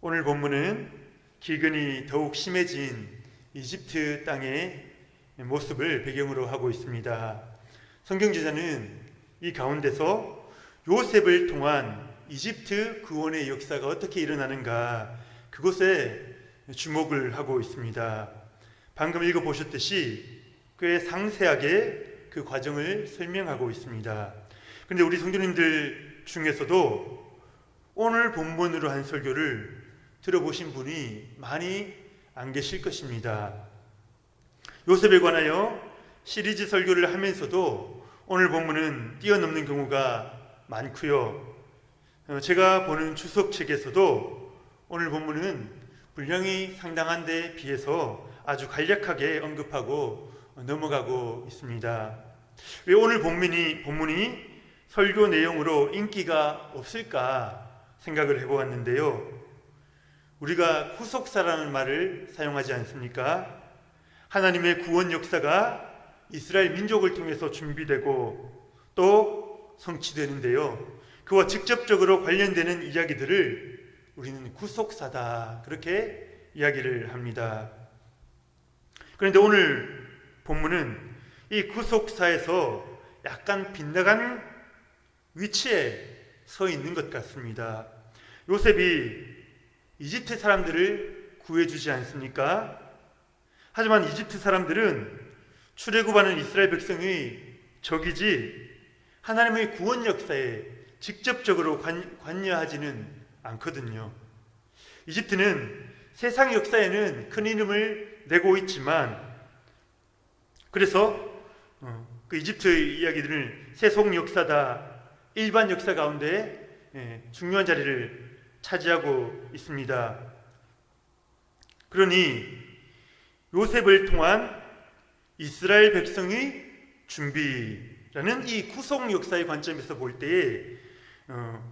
오늘 본문은 기근이 더욱 심해진 이집트 땅의 모습을 배경으로 하고 있습니다. 성경지자는 이 가운데서 요셉을 통한 이집트 구원의 역사가 어떻게 일어나는가, 그것에 주목을 하고 있습니다. 방금 읽어보셨듯이 꽤 상세하게 그 과정을 설명하고 있습니다. 그런데 우리 성도님들 중에서도 오늘 본문으로 한 설교를 들어보신 분이 많이 안 계실 것입니다. 요셉에 관하여 시리즈 설교를 하면서도 오늘 본문은 뛰어넘는 경우가 많고요. 제가 보는 주석책에서도 오늘 본문은 분량이 상당한 데 비해서 아주 간략하게 언급하고 넘어가고 있습니다. 왜 오늘 본문이 설교 내용으로 인기가 없을까 생각을 해보았는데요. 우리가 후속사라는 말을 사용하지 않습니까? 하나님의 구원 역사가 이스라엘 민족을 통해서 준비되고 또 성취되는데요. 그와 직접적으로 관련되는 이야기들을 우리는 구속사다, 그렇게 이야기를 합니다. 그런데 오늘 본문은 이 구속사에서 약간 빗나가는 위치에 서 있는 것 같습니다. 요셉이 이집트 사람들을 구해주지 않습니까? 하지만 이집트 사람들은 출애굽하는 이스라엘 백성의 적이지 하나님의 구원 역사에 직접적으로 관여하지는 않거든요. 이집트는 세상 역사에는 큰 이름을 내고 있지만, 그래서 그 이집트의 이야기들은 세속 역사다, 일반 역사 가운데 중요한 자리를 차지하고 있습니다. 그러니 요셉을 통한 이스라엘 백성의 준비라는 이 구속 역사의 관점에서 볼 때에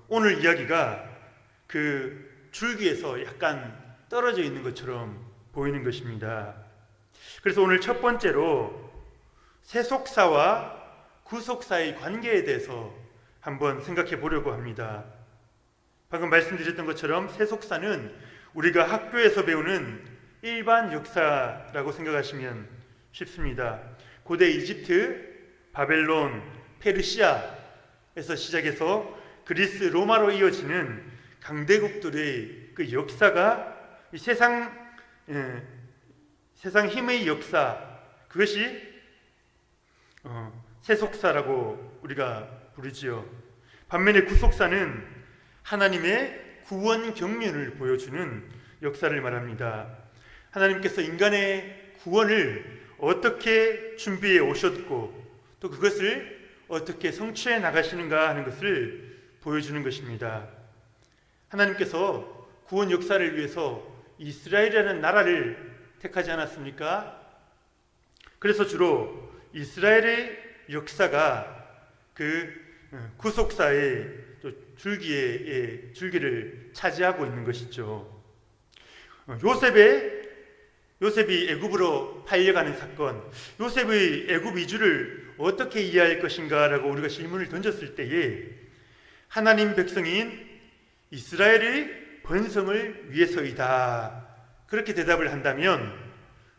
오늘 이야기가 그 줄기에서 약간 떨어져 있는 것처럼 보이는 것입니다. 그래서 오늘 첫 번째로 세속사와 구속사의 관계에 대해서 한번 생각해 보려고 합니다. 방금 말씀드렸던 것처럼 세속사는 우리가 학교에서 배우는 일반 역사라고 생각하시면 쉽습니다. 고대 이집트, 바벨론, 페르시아에서 시작해서 그리스, 로마로 이어지는 강대국들의 그 역사가 이 세상 힘의 역사, 그것이 세속사라고 우리가 부르지요. 반면에 구속사는 하나님의 구원 경륜을 보여주는 역사를 말합니다. 하나님께서 인간의 구원을 어떻게 준비해 오셨고 또 그것을 어떻게 성취해 나가시는가 하는 것을 보여주는 것입니다. 하나님께서 구원 역사를 위해서 이스라엘이라는 나라를 택하지 않았습니까? 그래서 주로 이스라엘의 역사가 그 구속사의 줄기를 차지하고 있는 것이죠. 요셉이 애굽으로 팔려가는 사건, 요셉의 애굽 이주를 어떻게 이해할 것인가라고 우리가 질문을 던졌을 때에 하나님 백성인 이스라엘의 번성을 위해서이다, 그렇게 대답을 한다면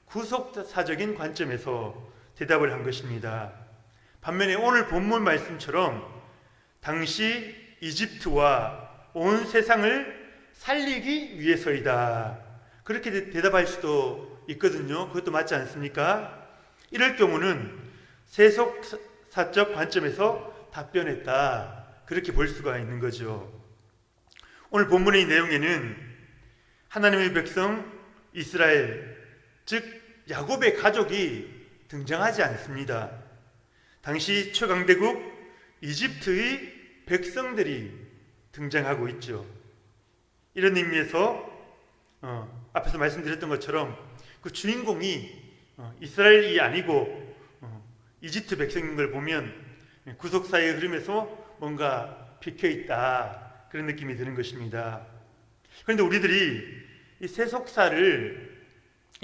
구속사적인 관점에서 대답을 한 것입니다. 반면에 오늘 본문 말씀처럼 당시 이집트와 온 세상을 살리기 위해서이다, 그렇게 대답할 수도 있거든요. 그것도 맞지 않습니까? 이럴 경우는 세속사적 관점에서 답변했다, 그렇게 볼 수가 있는 거죠. 오늘 본문의 내용에는 하나님의 백성 이스라엘, 즉 야곱의 가족이 등장하지 않습니다. 당시 최강대국 이집트의 백성들이 등장하고 있죠. 이런 의미에서 앞에서 말씀드렸던 것처럼 그 주인공이 이스라엘이 아니고 이집트 백성인 걸 보면 구속사의 흐름에서 뭔가 비켜있다, 그런 느낌이 드는 것입니다. 그런데 우리들이 이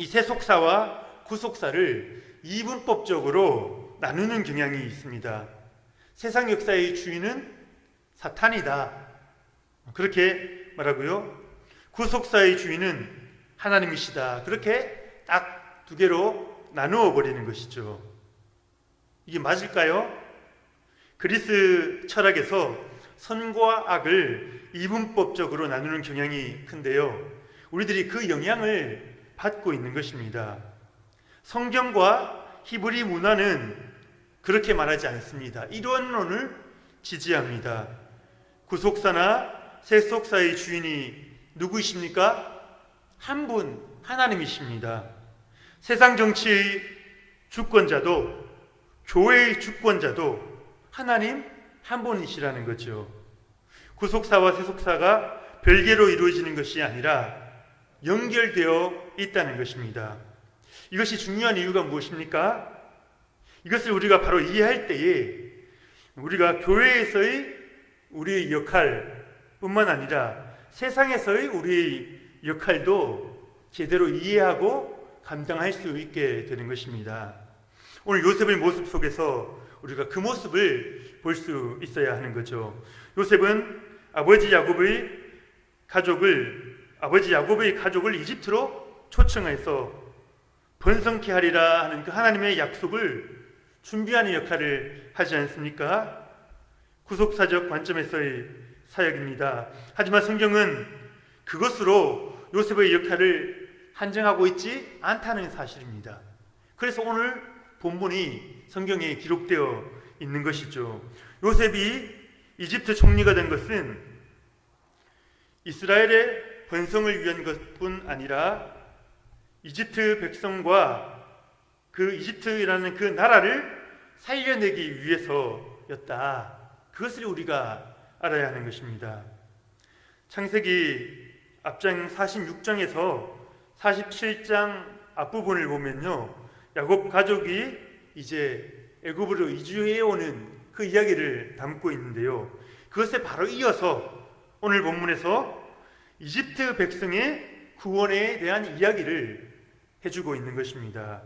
세속사와 구속사를 이분법적으로 나누는 경향이 있습니다. 세상 역사의 주인은 사탄이다, 그렇게 말하고요. 구속사의 주인은 하나님이시다. 그렇게 딱 두 개로 나누어 버리는 것이죠. 이게 맞을까요? 그리스 철학에서 선과 악을 이분법적으로 나누는 경향이 큰데요, 우리들이 그 영향을 받고 있는 것입니다. 성경과 히브리 문화는 그렇게 말하지 않습니다. 이론론을 지지합니다. 구속사나 세속사의 주인이 누구이십니까? 한 분, 하나님이십니다. 세상 정치의 주권자도 교회의 주권자도 하나님 한 분이시라는 거죠. 구속사와 세속사가 별개로 이루어지는 것이 아니라 연결되어 있다는 것입니다. 이것이 중요한 이유가 무엇입니까? 이것을 우리가 바로 이해할 때에 우리가 교회에서의 우리의 역할뿐만 아니라 세상에서의 우리의 역할도 제대로 이해하고 감당할 수 있게 되는 것입니다. 오늘 요셉의 모습 속에서 우리가 그 모습을 볼 수 있어야 하는 거죠. 요셉은 아버지 야곱의 가족을 이집트로 초청해서 번성케 하리라 하는 그 하나님의 약속을 준비하는 역할을 하지 않습니까? 구속사적 관점에서의 사역입니다. 하지만 성경은 그것으로 요셉의 역할을 한정하고 있지 않다는 사실입니다. 그래서 오늘 본문이 성경에 기록되어 있는 것이죠. 요셉이 이집트 총리가 된 것은 이스라엘의 번성을 위한 것뿐 아니라 이집트 백성과 그 이집트라는 그 나라를 살려내기 위해서였다. 그것을 우리가 알아야 하는 것입니다. 창세기 앞장 46장에서 47장 앞부분을 보면요, 야곱 가족이 이제 애굽으로 이주해 오는 그 이야기를 담고 있는데요, 그것에 바로 이어서 오늘 본문에서 이집트 백성의 구원에 대한 이야기를 해주고 있는 것입니다.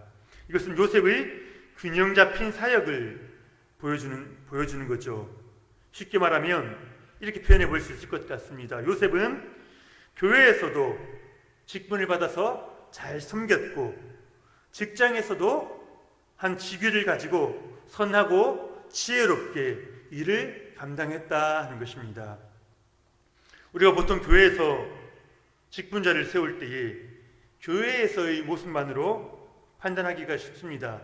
이것은 요셉의 균형 잡힌 사역을 보여주는 거죠. 쉽게 말하면 이렇게 표현해 볼 수 있을 것 같습니다. 요셉은 교회에서도 직분을 받아서 잘 섬겼고, 직장에서도 한 직위를 가지고 선하고 지혜롭게 일을 감당했다 하는 것입니다. 우리가 보통 교회에서 직분자를 세울 때에 교회에서의 모습만으로 판단하기가 쉽습니다.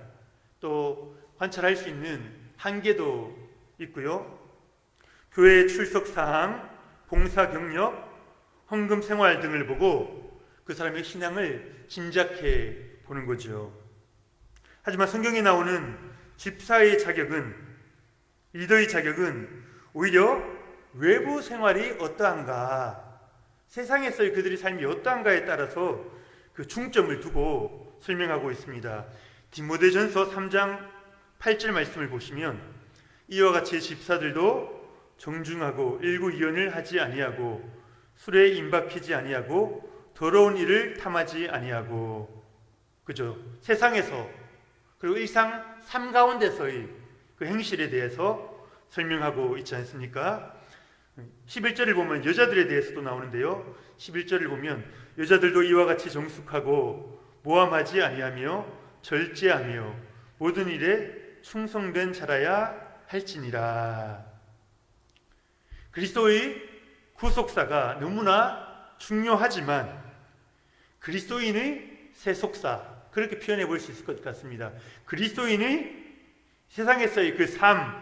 또 관찰할 수 있는 한계도 있고요. 교회 출석 사항, 봉사 경력, 헌금 생활 등을 보고 그 사람의 신앙을 짐작해 보는 거죠. 하지만 성경에 나오는 집사의 자격은, 리더의 자격은 오히려 외부 생활이 어떠한가, 세상에서의 그들의 삶이 어떠한가에 따라서 그 중점을 두고 설명하고 있습니다. 디모데전서 3장 8절 말씀을 보시면 이와 같이 집사들도 정중하고 일구이연을 하지 아니하고 술에 임박히지 아니하고 더러운 일을 탐하지 아니하고, 그죠? 세상에서 그리고 일상 삶 가운데서의 그 행실에 대해서 설명하고 있지 않습니까? 11절을 보면 여자들에 대해서도 나오는데요, 11절을 보면 여자들도 이와 같이 정숙하고 모함하지 아니하며 절제하며 모든 일에 충성된 자라야 할지니라. 그리스도의 구속사가 너무나 중요하지만 그리스도인의 세속사, 그렇게 표현해 볼 수 있을 것 같습니다. 그리스도인의 세상에서의 그 삶,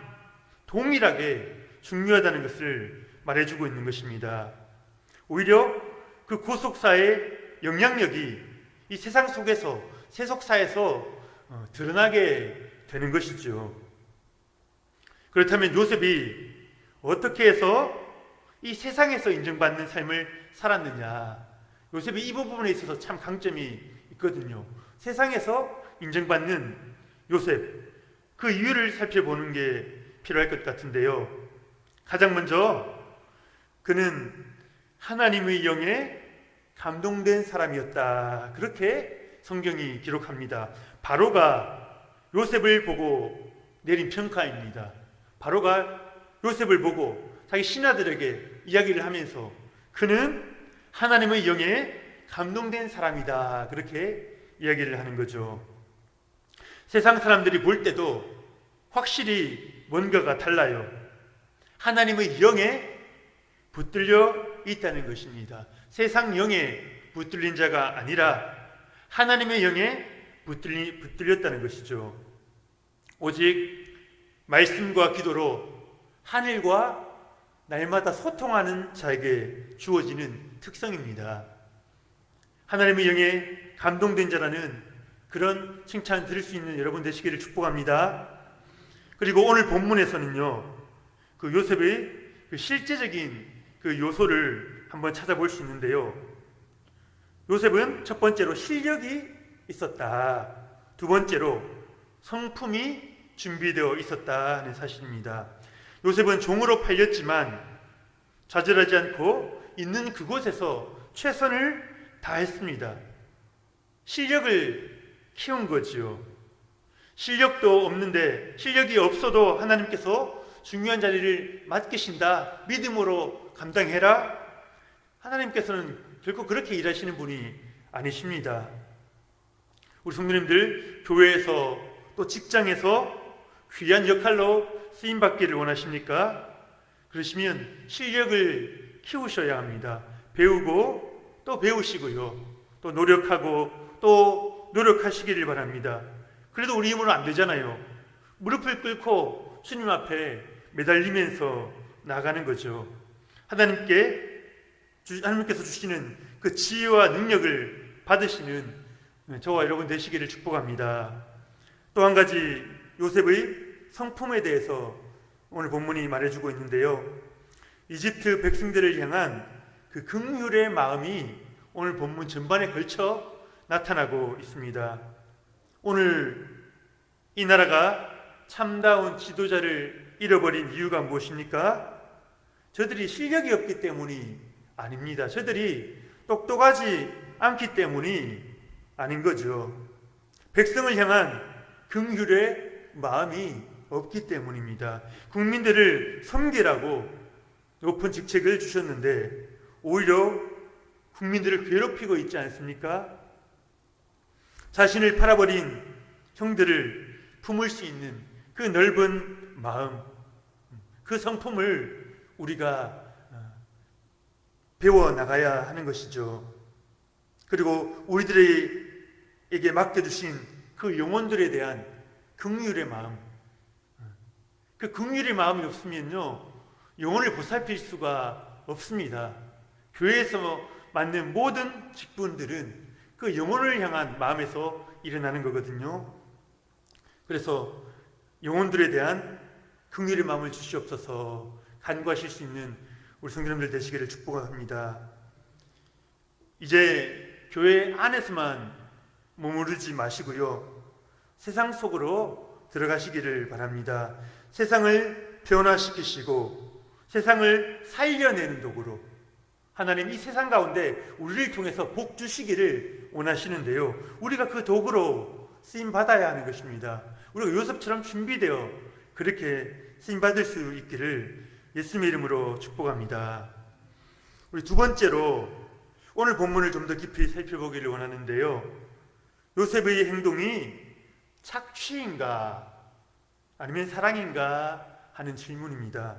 동일하게 중요하다는 것을 말해주고 있는 것입니다. 오히려 그 구속사의 영향력이 이 세상 속에서, 세속사에서 드러나게 되는 것이죠. 그렇다면 요셉이 어떻게 해서 이 세상에서 인정받는 삶을 살았느냐? 요셉이 이 부분에 있어서 참 강점이 있거든요. 세상에서 인정받는 요셉, 그 이유를 살펴보는 게 필요할 것 같은데요, 가장 먼저 그는 하나님의 영에 감동된 사람이었다. 그렇게 성경이 기록합니다. 바로가 요셉을 보고 내린 평가입니다. 바로가 요셉을 보고 자기 신하들에게 이야기를 하면서 그는 하나님의 영에 감동된 사람이다. 그렇게 이야기를 하는 거죠. 세상 사람들이 볼 때도 확실히 뭔가가 달라요. 하나님의 영에 붙들려 있다는 것입니다. 세상 영에 붙들린 자가 아니라 하나님의 영에 붙들렸다는 것이죠. 오직 말씀과 기도로 하늘과 날마다 소통하는 자에게 주어지는 특성입니다. 하나님의 영에 감동된 자라는 그런 칭찬 들을 수 있는 여러분 되시기를 축복합니다. 그리고 오늘 본문에서는요, 그 요셉의 그 실제적인 그 요소를 한번 찾아볼 수 있는데요. 요셉은 첫 번째로 실력이 있었다. 두 번째로 성품이 준비되어 있었다 하는 사실입니다. 요셉은 종으로 팔렸지만 좌절하지 않고 있는 그곳에서 최선을 다했습니다. 실력을 키운 거지요. 실력도 없는데, 실력이 없어도 하나님께서 중요한 자리를 맡기신다, 믿음으로 감당해라. 하나님께서는 결코 그렇게 일하시는 분이 아니십니다. 우리 성도님들, 교회에서 또 직장에서 귀한 역할로 쓰임받기를 원하십니까? 그러시면 실력을 키우셔야 합니다. 배우고 또 배우시고요, 또 노력하고 또 노력하시기를 바랍니다. 그래도 우리 힘으로 안 되잖아요. 무릎을 꿇고 주님 앞에 매달리면서 나가는 거죠. 하나님께서 주시는 그 지혜와 능력을 받으시는 저와 여러분 되시기를 축복합니다. 또 한 가지 요셉의 성품에 대해서 오늘 본문이 말해주고 있는데요. 이집트 백성들을 향한 그 긍휼의 마음이 오늘 본문 전반에 걸쳐 나타나고 있습니다. 오늘 이 나라가 참다운 지도자를 잃어버린 이유가 무엇입니까? 저들이 실력이 없기 때문이 아닙니다. 저들이 똑똑하지 않기 때문이 아닌 거죠. 백성을 향한 긍휼의 마음이 없기 때문입니다. 국민들을 섬기라고 높은 직책을 주셨는데 오히려 국민들을 괴롭히고 있지 않습니까? 자신을 팔아버린 형들을 품을 수 있는 그 넓은 마음, 그 성품을 우리가 배워나가야 하는 것이죠. 그리고 우리들에게 맡겨주신 그 영혼들에 대한 긍휼의 마음, 그 긍휼의 마음이 없으면요, 영혼을 보살필 수가 없습니다. 교회에서 맡는 모든 직분들은 그 영혼을 향한 마음에서 일어나는 거거든요. 그래서 영혼들에 대한 긍휼의 마음을 주시옵소서. 간구하실 수 있는 우리 성도님들 되시기를 축복합니다. 이제 교회 안에서만 머무르지 마시고요, 세상 속으로 들어가시기를 바랍니다. 세상을 변화시키시고 세상을 살려내는 도구로 하나님 이 세상 가운데 우리를 통해서 복 주시기를 원하시는데요, 우리가 그 도구로 쓰임 받아야 하는 것입니다. 우리가 요셉처럼 준비되어 그렇게 쓰임 받을 수 있기를 예수님의 이름으로 축복합니다. 우리 두 번째로 오늘 본문을 좀 더 깊이 살펴보기를 원하는데요, 요셉의 행동이 착취인가 아니면 사랑인가 하는 질문입니다.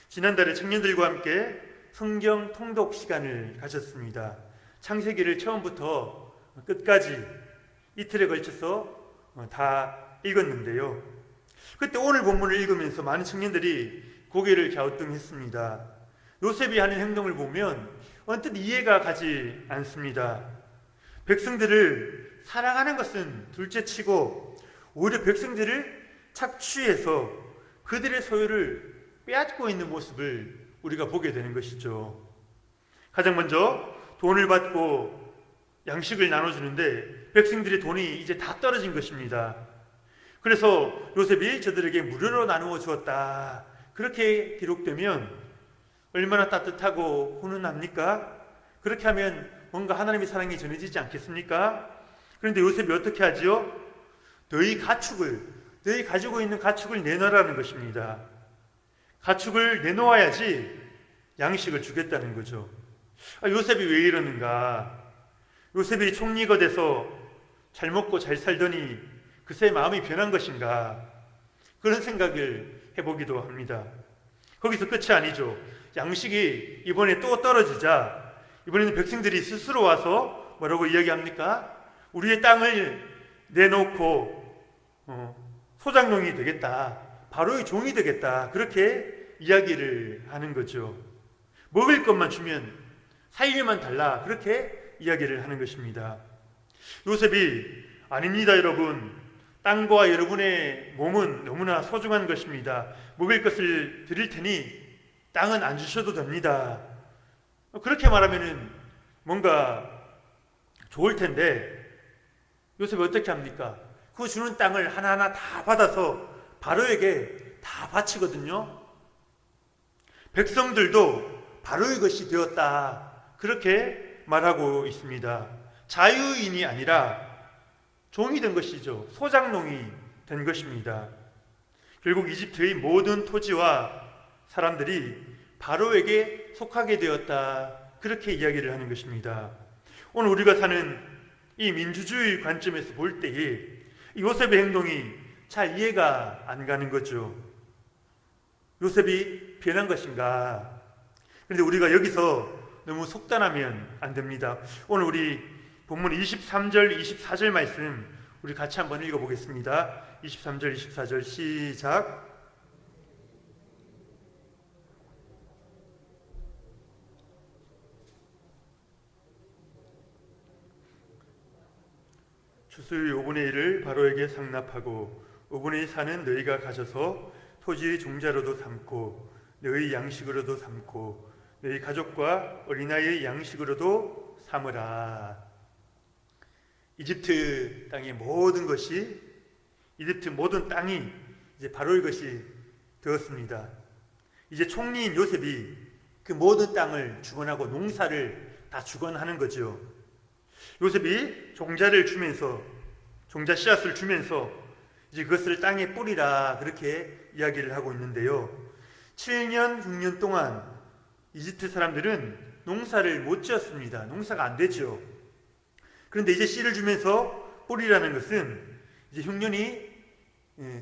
지난달에 청년들과 함께 성경 통독 시간을 가졌습니다. 창세기를 처음부터 끝까지 이틀에 걸쳐서 다 읽었는데요, 그때 오늘 본문을 읽으면서 많은 청년들이 고개를 갸우뚱했습니다. 요셉이 하는 행동을 보면 언뜻 이해가 가지 않습니다. 백성들을 사랑하는 것은 둘째치고 오히려 백성들을 착취해서 그들의 소유를 빼앗고 있는 모습을 우리가 보게 되는 것이죠. 가장 먼저 돈을 받고 양식을 나눠주는데 백성들의 돈이 이제 다 떨어진 것입니다. 그래서 요셉이 저들에게 무료로 나누어 주었다, 그렇게 기록되면 얼마나 따뜻하고 훈훈합니까? 그렇게 하면 뭔가 하나님의 사랑이 전해지지 않겠습니까? 그런데 요셉이 어떻게 하지요? 너희 가지고 있는 가축을 내놓으라는 것입니다. 가축을 내놓아야지 양식을 주겠다는 거죠. 요셉이 왜 이러는가? 요셉이 총리가 돼서 잘 먹고 잘 살더니 그새 마음이 변한 것인가? 그런 생각을 해보기도 합니다. 거기서 끝이 아니죠. 양식이 이번에 또 떨어지자 이번에는 백성들이 스스로 와서 뭐라고 이야기합니까? 우리의 땅을 내놓고 소장농이 되겠다, 바로의 종이 되겠다, 그렇게 이야기를 하는 거죠. 먹을 것만 주면, 살림만 달라, 그렇게 이야기를 하는 것입니다. 요셉이 아닙니다 여러분, 땅과 여러분의 몸은 너무나 소중한 것입니다. 먹을 것을 드릴 테니 땅은 안 주셔도 됩니다. 그렇게 말하면은 뭔가 좋을 텐데 요셉이 어떻게 합니까? 그 주는 땅을 하나하나 다 받아서 바로에게 다 바치거든요. 백성들도 바로의 것이 되었다, 그렇게 말하고 있습니다. 자유인이 아니라 종이 된 것이죠. 소장농이 된 것입니다. 결국 이집트의 모든 토지와 사람들이 바로에게 속하게 되었다, 그렇게 이야기를 하는 것입니다. 오늘 우리가 사는 이 민주주의 관점에서 볼 때에 요셉의 행동이 잘 이해가 안 가는 거죠. 요셉이 변한 것인가? 그런데 우리가 여기서 너무 속단하면 안 됩니다. 오늘 우리 본문 23절, 24절 말씀 우리 같이 한번 읽어보겠습니다. 23절, 24절 시작. 추수의 5분의 1을 바로에게 상납하고 5분의 4는 너희가 가져서 토지의 종자로도 삼고 너희 양식으로도 삼고 너희 가족과 어린아이의 양식으로도 삼으라. 이집트 땅의 모든 것이, 이집트 모든 땅이 이제 바로의 것이 되었습니다. 이제 총리인 요셉이 그 모든 땅을 주관하고 농사를 다 주관하는 거죠. 요셉이 종자를 주면서, 종자 씨앗을 주면서 이제 그것을 땅에 뿌리라, 그렇게 이야기를 하고 있는데요. 7년 6년 동안 이집트 사람들은 농사를 못 지었습니다. 농사가 안 되죠. 그런데 이제 씨를 주면서 뿌리라는 것은 이제 흉년이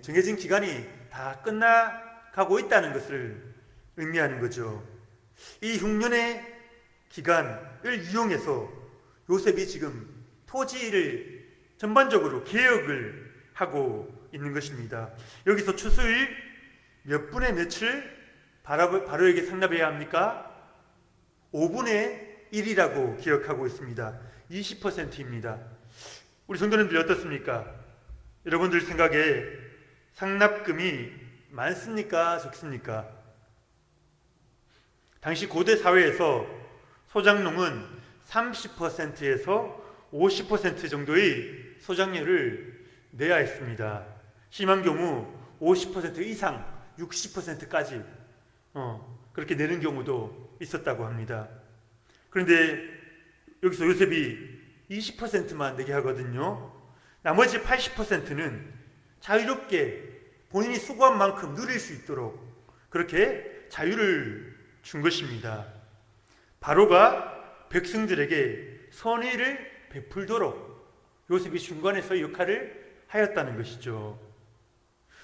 정해진 기간이 다 끝나가고 있다는 것을 의미하는 거죠. 이 흉년의 기간을 이용해서 요셉이 지금 토지를 전반적으로 개혁을 하고 있는 것입니다. 여기서 추수일 몇 분의 몇을 바로에게 상납해야 합니까? 5분의 1이라고 기억하고 있습니다. 20%입니다. 우리 성도님들이 어떻습니까? 여러분들 생각에 상납금이 많습니까? 적습니까? 당시 고대 사회에서 소장농은 30%에서 50% 정도의 소장료를 내야 했습니다. 심한 경우 50% 이상 60%까지 그렇게 내는 경우도 있었다고 합니다. 그런데 여기서 요셉이 20%만 내게 하거든요. 나머지 80%는 자유롭게 본인이 수고한 만큼 누릴 수 있도록 그렇게 자유를 준 것입니다. 바로가 백성들에게 선의를 베풀도록 요셉이 중간에서 역할을 하였다는 것이죠.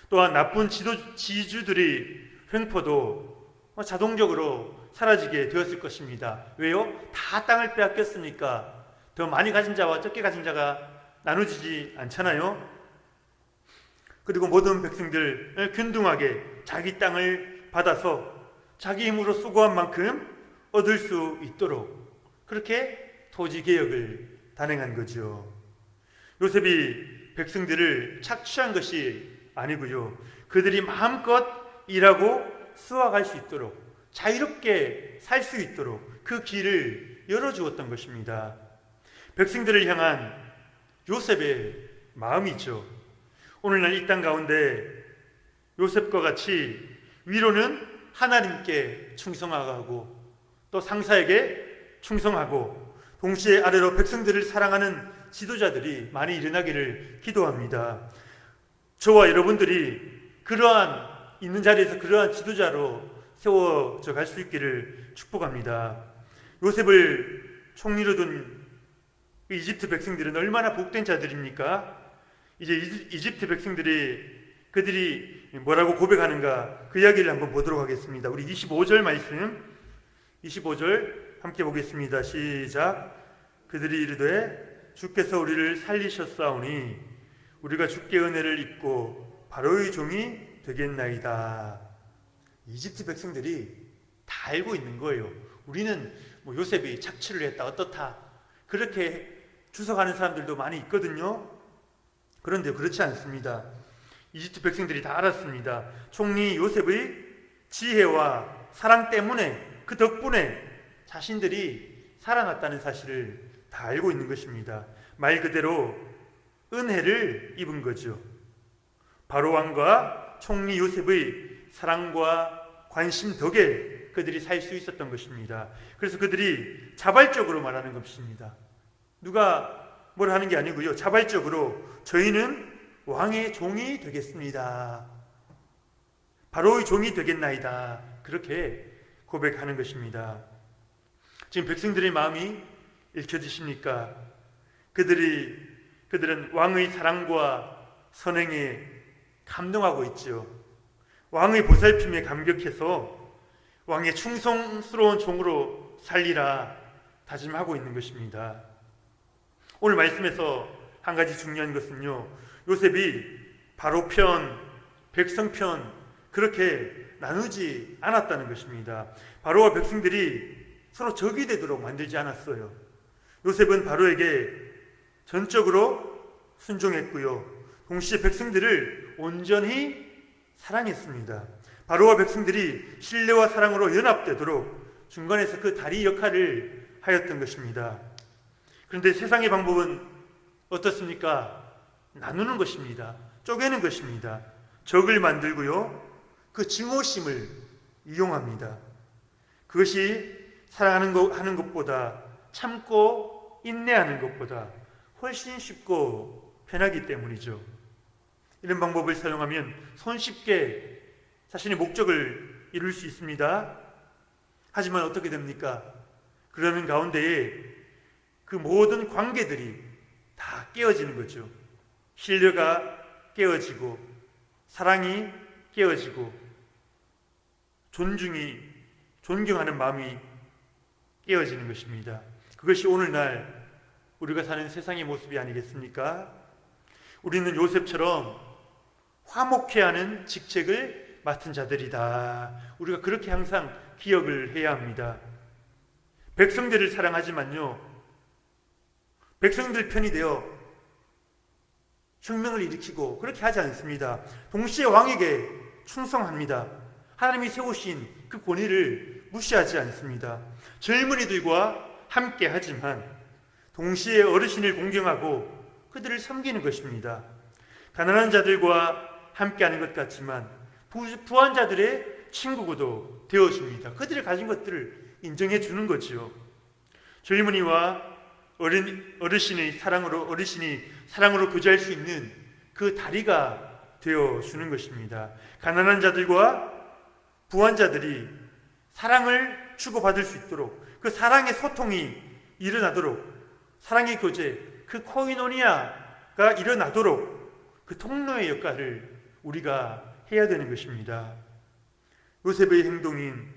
또한 나쁜 지주들의 횡포도 자동적으로 사라지게 되었을 것입니다. 왜요? 다 땅을 빼앗겼으니까 더 많이 가진 자와 적게 가진 자가 나누지지 않잖아요. 그리고 모든 백성들 균등하게 자기 땅을 받아서 자기 힘으로 수고한 만큼 얻을 수 있도록 그렇게 토지 개혁을 단행한 거죠. 요셉이 백성들을 착취한 것이 아니고요, 그들이 마음껏 일하고 수확할 수 있도록 자유롭게 살 수 있도록 그 길을 열어주었던 것입니다. 백성들을 향한 요셉의 마음이죠. 오늘날 이 땅 가운데 요셉과 같이 위로는 하나님께 충성하고 또 상사에게 충성하고 동시에 아래로 백성들을 사랑하는 지도자들이 많이 일어나기를 기도합니다. 저와 여러분들이 그러한 있는 자리에서 그러한 지도자로 세워져 갈 수 있기를 축복합니다. 요셉을 총리로 둔 이집트 백성들은 얼마나 복된 자들입니까? 이제 이집트 백성들이 그들이 뭐라고 고백하는가 그 이야기를 한번 보도록 하겠습니다. 우리 25절 말씀 25절 함께 보겠습니다. 시작. 그들이 이르되 주께서 우리를 살리셨사오니 우리가 주께 은혜를 입고 바로의 종이 되겠나이다. 이집트 백성들이 다 알고 있는 거예요. 우리는 뭐 요셉이 착취를 했다 어떻다 그렇게 주석하는 사람들도 많이 있거든요. 그런데 그렇지 않습니다. 이집트 백성들이 다 알았습니다. 총리 요셉의 지혜와 사랑 때문에 그 덕분에 자신들이 살아났다는 사실을 다 알고 있는 것입니다. 말 그대로 은혜를 입은 거죠. 바로 왕과 총리 요셉의 사랑과 관심 덕에 그들이 살 수 있었던 것입니다. 그래서 그들이 자발적으로 말하는 것입니다. 누가 뭘 하는 게 아니고요. 자발적으로 저희는 왕의 종이 되겠습니다. 바로의 종이 되겠나이다. 그렇게 고백하는 것입니다. 지금 백성들의 마음이 읽혀지십니까? 그들은 왕의 사랑과 선행에 감동하고 있죠. 왕의 보살핌에 감격해서 왕의 충성스러운 종으로 살리라 다짐하고 있는 것입니다. 오늘 말씀에서 한 가지 중요한 것은요, 요셉이 바로 편, 백성 편 그렇게 나누지 않았다는 것입니다. 바로와 백성들이 서로 적이 되도록 만들지 않았어요. 요셉은 바로에게 전적으로 순종했고요, 동시에 백성들을 온전히 사랑했습니다. 바로와 백성들이 신뢰와 사랑으로 연합되도록 중간에서 그 다리 역할을 하였던 것입니다. 그런데 세상의 방법은 어떻습니까? 나누는 것입니다. 쪼개는 것입니다. 적을 만들고요, 그 증오심을 이용합니다. 그것이 사랑하는 것보다, 참고 인내하는 것보다 훨씬 쉽고 편하기 때문이죠. 이런 방법을 사용하면 손쉽게 자신의 목적을 이룰 수 있습니다. 하지만 어떻게 됩니까? 그러는 가운데에 그 모든 관계들이 다 깨어지는 거죠. 신뢰가 깨어지고 사랑이 깨어지고 존경하는 마음이 깨어지는 것입니다. 그것이 오늘날 우리가 사는 세상의 모습이 아니겠습니까? 우리는 요셉처럼 화목해 하는 직책을 맡은 자들이다. 우리가 그렇게 항상 기억을 해야 합니다. 백성들을 사랑하지만요, 백성들 편이 되어 혁명을 일으키고 그렇게 하지 않습니다. 동시에 왕에게 충성합니다. 하나님이 세우신 그 권위를 무시하지 않습니다. 젊은이들과 함께 하지만 동시에 어르신을 공경하고 그들을 섬기는 것입니다. 가난한 자들과 함께하는 것 같지만 부한 자들의 친구도 되어줍니다. 그들이 가진 것들을 인정해 주는 거지요. 젊은이와 어르신이 사랑으로 교제할 수 있는 그 다리가 되어 주는 것입니다. 가난한 자들과 부한 자들이 사랑을 주고받을 수 있도록, 그 사랑의 소통이 일어나도록, 사랑의 교제, 그 코이노니아가 일어나도록 그 통로의 역할을 우리가 해야 되는 것입니다. 요셉의 행동인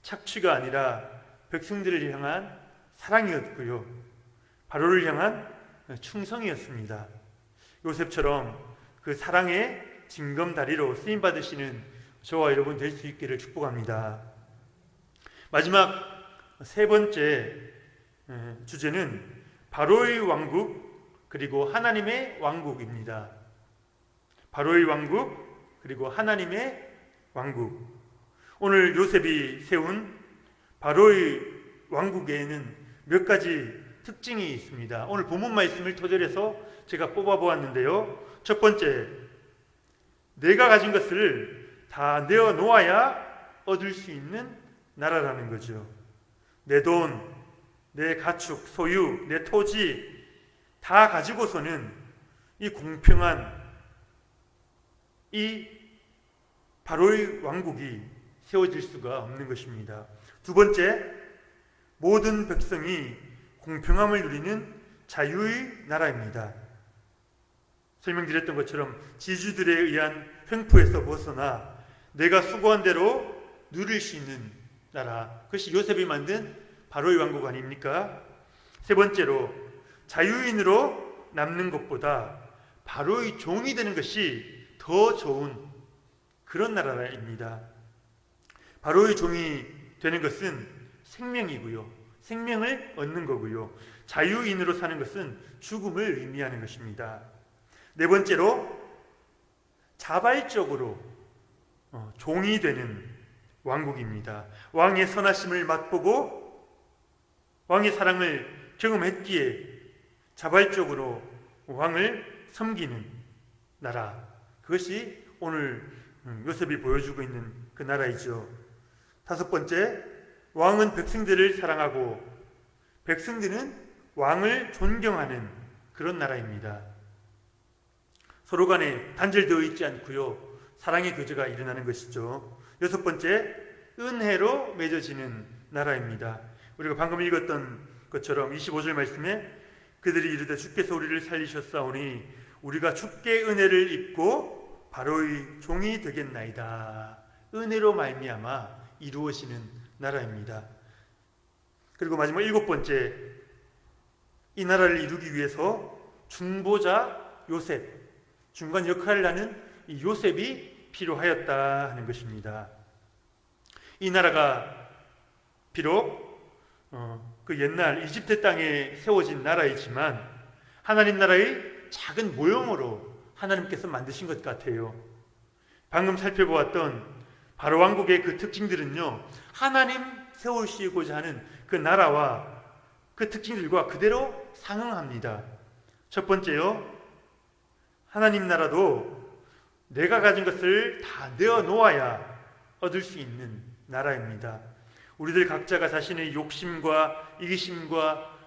착취가 아니라 백성들을 향한 사랑이었고요, 바로를 향한 충성이었습니다. 요셉처럼 그 사랑의 징검다리로 쓰임받으시는 저와 여러분 될 수 있기를 축복합니다. 마지막 세 번째 주제는 바로의 왕국 그리고 하나님의 왕국입니다. 바로의 왕국 그리고 하나님의 왕국. 오늘 요셉이 세운 바로의 왕국에는 몇 가지 특징이 있습니다. 오늘 본문 말씀을 토대로 제가 뽑아보았는데요. 첫 번째, 내가 가진 것을 다 내어 놓아야 얻을 수 있는 나라라는 거죠. 내 돈, 내 가축, 소유, 내 토지 다 가지고서는 이 공평한 이 바로의 왕국이 세워질 수가 없는 것입니다. 두 번째, 모든 백성이 공평함을 누리는 자유의 나라입니다. 설명드렸던 것처럼 지주들에 의한 횡포에서 벗어나 내가 수고한 대로 누릴 수 있는 나라, 그것이 요셉이 만든 바로의 왕국 아닙니까? 세 번째로, 자유인으로 남는 것보다 바로의 종이 되는 것이 더 좋은 그런 나라입니다. 바로의 종이 되는 것은 생명이고요, 생명을 얻는 거고요, 자유인으로 사는 것은 죽음을 의미하는 것입니다. 네 번째로, 자발적으로 종이 되는 왕국입니다. 왕의 선하심을 맛보고 왕의 사랑을 경험했기에 자발적으로 왕을 섬기는 나라, 그것이 오늘 요셉이 보여주고 있는 그 나라이죠. 다섯 번째, 왕은 백성들을 사랑하고 백성들은 왕을 존경하는 그런 나라입니다. 서로 간에 단절되어 있지 않고요, 사랑의 교제가 일어나는 것이죠. 여섯 번째, 은혜로 맺어지는 나라입니다. 우리가 방금 읽었던 것처럼 25절 말씀에 그들이 이르되 주께서 우리를 살리셨사오니 우리가 주께 은혜를 입고 바로의 종이 되겠나이다. 은혜로 말미암아 이루어지는 나라입니다. 그리고 마지막 일곱 번째, 이 나라를 이루기 위해서 중보자 요셉, 중간 역할을 하는 이 요셉이 필요하였다 하는 것입니다. 이 나라가 비록 그 옛날 이집트 땅에 세워진 나라이지만 하나님 나라의 작은 모형으로 하나님께서 만드신 것 같아요. 방금 살펴보았던 바로 왕국의 그 특징들은요, 하나님 세우시고자 하는 그 나라와 그 특징들과 그대로 상응합니다. 첫 번째요, 하나님 나라도 내가 가진 것을 다 내어 놓아야 얻을 수 있는 나라입니다. 우리들 각자가 자신의 욕심과 이기심과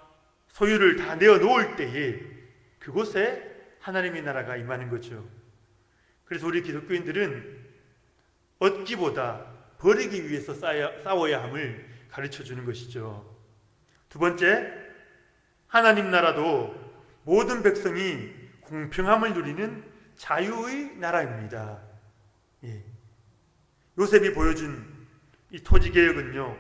소유를 다 내어 놓을 때에 그곳에 하나님의 나라가 임하는 거죠. 그래서 우리 기독교인들은 얻기보다 버리기 위해서 싸워야 함을 가르쳐 주는 것이죠. 두 번째, 하나님 나라도 모든 백성이 공평함을 누리는 자유의 나라입니다. 예. 요셉이 보여준 이 토지개혁은요,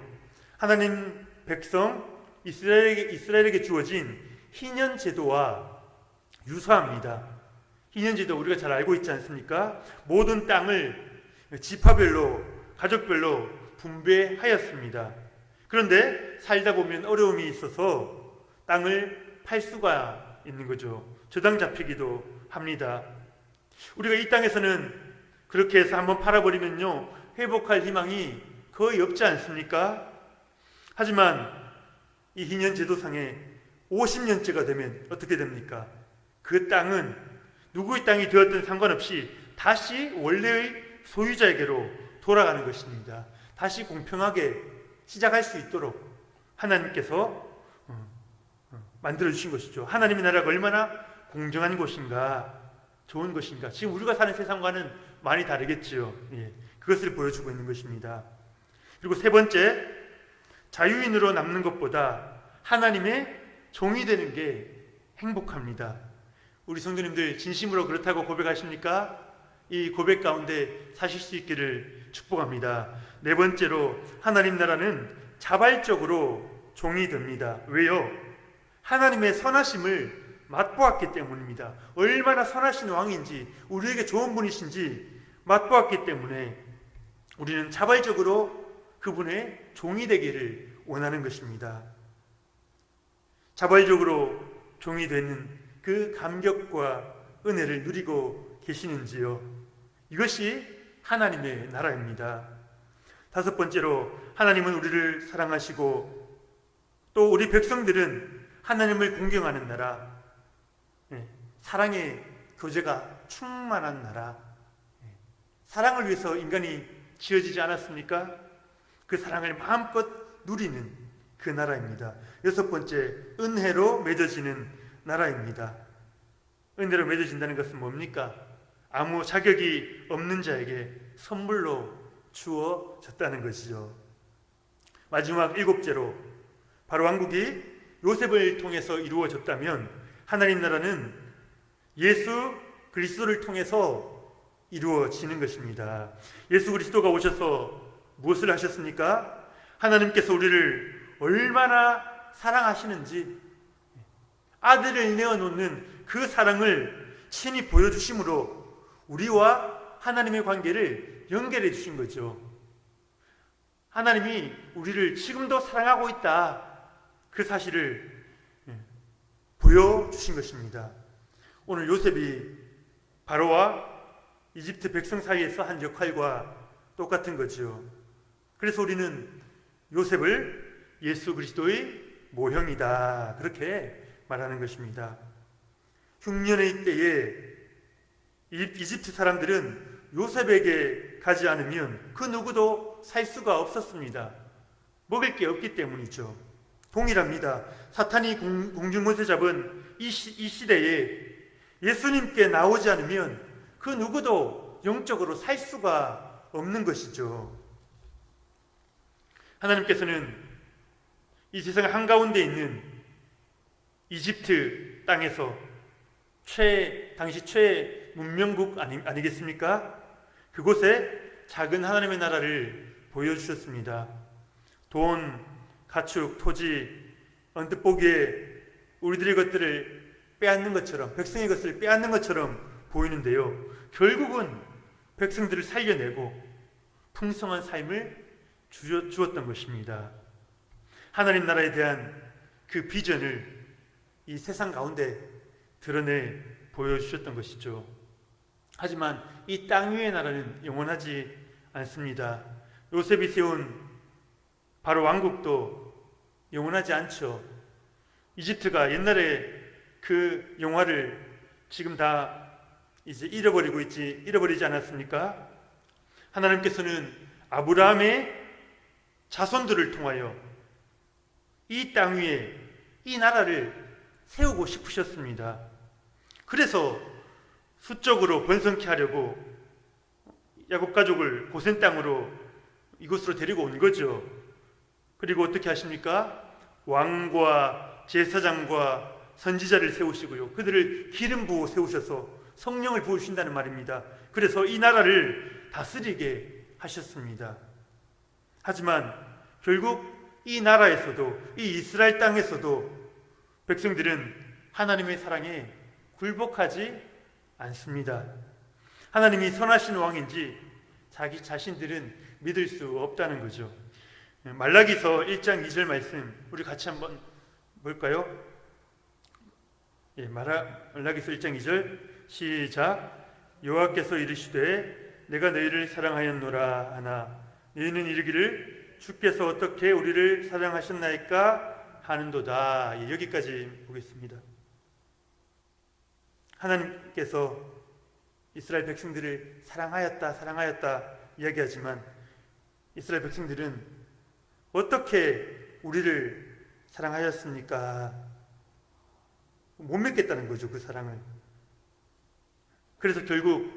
하나님 백성 이스라엘에게 주어진 희년 제도와 유사합니다. 희년 제도 우리가 잘 알고 있지 않습니까? 모든 땅을 지파별로, 가족별로 분배하였습니다. 그런데 살다 보면 어려움이 있어서 땅을 팔 수가 있는 거죠. 저당 잡히기도 합니다. 우리가 이 땅에서는 그렇게 해서 한번 팔아버리면요, 회복할 희망이 거의 없지 않습니까? 하지만 이 희년 제도상에 50년째가 되면 어떻게 됩니까? 그 땅은 누구의 땅이 되었든 상관없이 다시 원래의 소유자에게로 돌아가는 것입니다. 다시 공평하게 시작할 수 있도록 하나님께서 만들어주신 것이죠. 하나님의 나라가 얼마나 공정한 곳인가, 좋은 것인가. 지금 우리가 사는 세상과는 많이 다르겠지요. 예, 그것을 보여주고 있는 것입니다. 그리고 세 번째, 자유인으로 남는 것보다 하나님의 종이 되는 게 행복합니다. 우리 성도님들 진심으로 그렇다고 고백하십니까? 이 고백 가운데 사실 수 있기를 축복합니다. 네 번째로, 하나님 나라는 자발적으로 종이 됩니다. 왜요? 하나님의 선하심을 맛보았기 때문입니다. 얼마나 선하신 왕인지, 우리에게 좋은 분이신지 맛보았기 때문에 우리는 자발적으로 그분의 종이 되기를 원하는 것입니다. 자발적으로 종이 되는 그 감격과 은혜를 누리고 계시는지요? 이것이 하나님의 나라입니다. 다섯 번째로, 하나님은 우리를 사랑하시고 또 우리 백성들은 하나님을 공경하는 나라, 사랑의 교제가 충만한 나라, 사랑을 위해서 인간이 지어지지 않았습니까? 그 사랑을 마음껏 누리는 그 나라입니다. 여섯 번째, 은혜로 맺어지는 나라입니다. 은혜로 맺어진다는 것은 뭡니까? 아무 자격이 없는 자에게 선물로 주어졌다는 것이죠. 마지막 일곱째로, 바로 왕국이 요셉을 통해서 이루어졌다면 하나님 나라는 예수 그리스도를 통해서 이루어지는 것입니다. 예수 그리스도가 오셔서 무엇을 하셨습니까? 하나님께서 우리를 얼마나 사랑하시는지 아들을 내어놓는 그 사랑을 친히 보여주심으로 우리와 하나님의 관계를 연결해 주신 거죠. 하나님이 우리를 지금도 사랑하고 있다, 그 사실을 보여주신 것입니다. 오늘 요셉이 바로와 이집트 백성 사이에서 한 역할과 똑같은 거죠. 그래서 우리는 요셉을 예수 그리스도의 모형이다, 그렇게 말하는 것입니다. 흉년의 때에 이집트 사람들은 요셉에게 가지 않으면 그 누구도 살 수가 없었습니다. 먹을 게 없기 때문이죠. 동일합니다. 사탄이 공중못에 잡은 이 시대에 예수님께 나오지 않으면 그 누구도 영적으로 살 수가 없는 것이죠. 하나님께서는 이 세상 한가운데 있는 이집트 땅에서 당시 최 문명국 아니겠습니까? 그곳에 작은 하나님의 나라를 보여주셨습니다. 돈, 가축, 토지, 언뜻 보기에 우리들의 것들을 빼앗는 것처럼, 백성의 것을 빼앗는 것처럼 보이는데요, 결국은 백성들을 살려내고 풍성한 삶을 주었던 것입니다. 하나님 나라에 대한 그 비전을 이 세상 가운데 드러내 보여주셨던 것이죠. 하지만 이 땅 위의 나라는 영원하지 않습니다. 요셉이 세운 바로 왕국도 영원하지 않죠. 이집트가 옛날에 그 영화를 지금 다 이제 잃어버리지 않았습니까? 하나님께서는 아브라함의 자손들을 통하여 이 땅 위에 이 나라를 세우고 싶으셨습니다. 그래서 수적으로 번성케 하려고 야곱 가족을 고센 땅으로 이곳으로 데리고 온 거죠. 그리고 어떻게 하십니까? 왕과 제사장과 선지자를 세우시고요, 그들을 기름 부어 세우셔서 성령을 부으신다는 말입니다. 그래서 이 나라를 다스리게 하셨습니다. 하지만 결국 이 나라에서도, 이 이스라엘 땅에서도 백성들은 하나님의 사랑에 굴복하지 않습니다. 하나님이 선하신 왕인지 자기 자신들은 믿을 수 없다는 거죠. 말라기서 1장 2절 말씀 우리 같이 한번 볼까요? 말라기서 1장 2절 시작. 여호와께서 이르시되 내가 너희를 사랑하였노라 하나 너희는 이르기를 주께서 어떻게 우리를 사랑하셨나이까 하는도다. 여기까지 보겠습니다. 하나님께서 이스라엘 백성들을 사랑하였다 이야기하지만 이스라엘 백성들은 어떻게 우리를 사랑하였습니까? 못 믿겠다는 거죠, 그 사랑을. 그래서 결국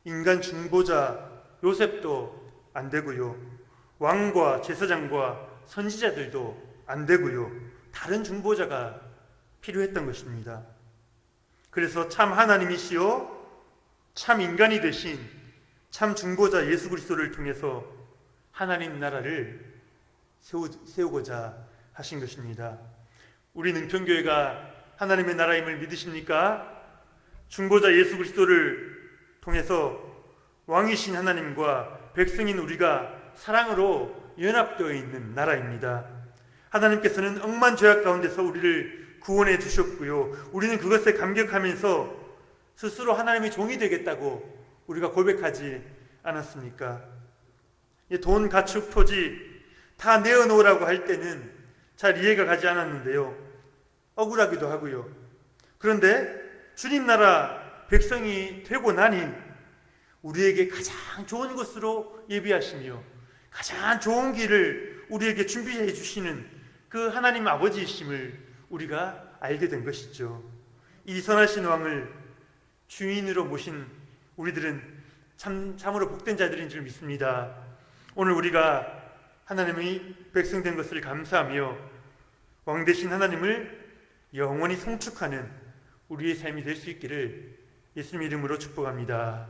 인간 중보자 요셉도 안 되고요, 왕과 제사장과 선지자들도 안 되고요, 다른 중보자가 필요했던 것입니다. 그래서 참 하나님이시요 참 인간이 되신 참 중보자 예수 그리스도를 통해서 하나님 나라를 세우고자 하신 것입니다. 우리 능평교회가 하나님의 나라임을 믿으십니까? 중보자 예수 그리스도를 통해서 왕이신 하나님과 백성인 우리가 사랑으로 연합되어 있는 나라입니다. 하나님께서는 억만 죄악 가운데서 우리를 구원해 주셨고요, 우리는 그것에 감격하면서 스스로 하나님의 종이 되겠다고 우리가 고백하지 않았습니까? 돈, 가축, 토지 다 내어놓으라고 할 때는 잘 이해가 가지 않았는데요, 억울하기도 하고요. 그런데 주님 나라 백성이 되고 나니 우리에게 가장 좋은 것으로 예비하시며 가장 좋은 길을 우리에게 준비해 주시는 그 하나님 아버지이심을 우리가 알게 된 것이죠. 이 선하신 왕을 주인으로 모신 우리들은 참으로 복된 자들인 줄 믿습니다. 오늘 우리가 하나님의 백성된 것을 감사하며 왕 대신 하나님을 영원히 송축하는 우리의 삶이 될 수 있기를 예수님 이름으로 축복합니다.